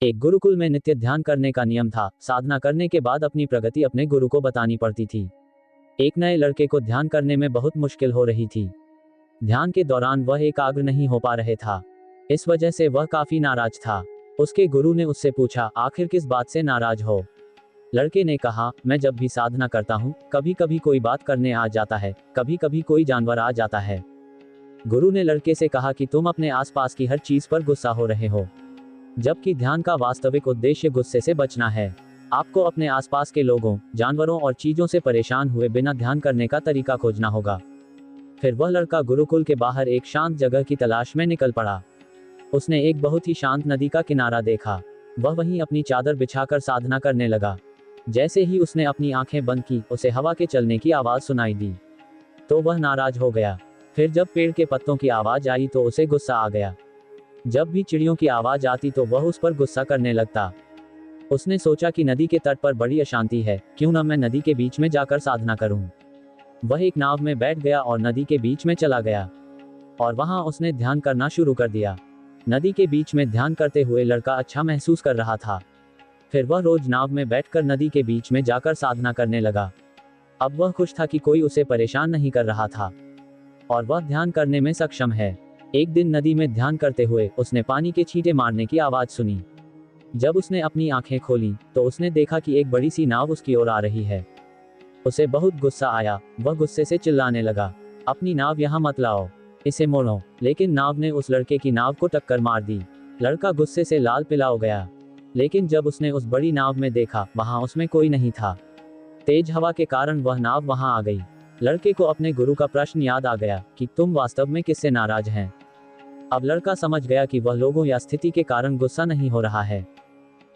एक गुरुकुल में नित्य ध्यान करने का नियम था। साधना करने के बाद अपनी प्रगति अपने गुरु को बतानी पड़ती थी। एक नए लड़के को ध्यान करने में बहुत मुश्किल हो रही थी। ध्यान के दौरान वह एकाग्र नहीं हो पा रहे था। इस वजह से वह काफी नाराज था। उसके गुरु ने उससे पूछा, आखिर किस बात से नाराज हो? लड़के ने कहा, मैं जब भी साधना करता हूँ, कभी कभी कोई बात करने आ जाता है, कभी कभी कोई जानवर आ जाता है। गुरु ने लड़के से कहा कि तुम अपने आसपास की हर चीज पर गुस्सा हो रहे हो, जबकि ध्यान का वास्तविक उद्देश्य गुस्से से बचना है। आपको अपने आसपास के लोगों, जानवरों और चीजों से परेशान हुए बिना ध्यान करने का तरीका खोजना होगा। फिर वह लड़का गुरुकुल के बाहर एक शांत जगह की तलाश में निकल पड़ा। उसने एक बहुत ही शांत नदी का किनारा देखा। वह वहीं अपनी चादर बिछाकर साधना करने लगा। जैसे ही उसने अपनी आंखें बंद की, उसे हवा के चलने की आवाज सुनाई दी, तो वह नाराज हो गया। फिर जब पेड़ के पत्तों की आवाज आई तो उसे गुस्सा आ गया। जब भी चिड़ियों की आवाज आती तो वह उस पर गुस्सा करने लगता। उसने सोचा कि नदी के तट पर बड़ी अशांति है, क्यों न मैं नदी के बीच में जाकर साधना करूं। वह एक नाव में बैठ गया और नदी के बीच में चला गया, और वहां उसने ध्यान करना शुरू कर दिया। नदी के बीच में ध्यान करते हुए लड़का अच्छा महसूस कर रहा था। फिर वह रोज नाव में बैठकर नदी के बीच में जाकर साधना करने लगा। अब वह खुश था कि कोई उसे परेशान नहीं कर रहा था, और वह ध्यान करने में सक्षम है। एक दिन नदी में ध्यान करते हुए उसने पानी के छींटे मारने की आवाज सुनी। जब उसने अपनी आंखें खोली तो उसने देखा कि एक बड़ी सी नाव उसकी ओर आ रही है। उसे बहुत गुस्सा आया। वह गुस्से से चिल्लाने लगा, अपनी नाव यहाँ मत लाओ, इसे मोड़ो। लेकिन नाव ने उस लड़के की नाव को टक्कर मार दी। लड़का गुस्से से लाल पीला हो गया। लेकिन जब उसने उस बड़ी नाव में देखा, वहां उसमें कोई नहीं था। तेज हवा के कारण वह नाव वहां आ गई। लड़के को अपने गुरु का प्रश्न याद आ गया कि तुम वास्तव में किससे नाराज हैं। अब लड़का समझ गया कि वह लोगों या स्थिति के कारण गुस्सा नहीं हो रहा है,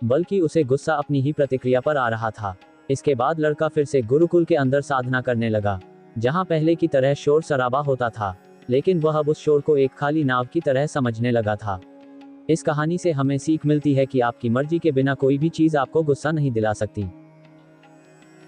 बल्कि उसे गुस्सा अपनी ही प्रतिक्रिया पर आ रहा था। इसके बाद लड़का फिर से गुरुकुल के अंदर साधना करने लगा, जहां पहले की तरह शोर शराबा होता था, लेकिन वह अब उस शोर को एक खाली नाव की तरह समझने लगा था। इस कहानी से हमें सीख मिलती है कि आपकी मर्जी के बिना कोई भी चीज आपको गुस्सा नहीं दिला सकती।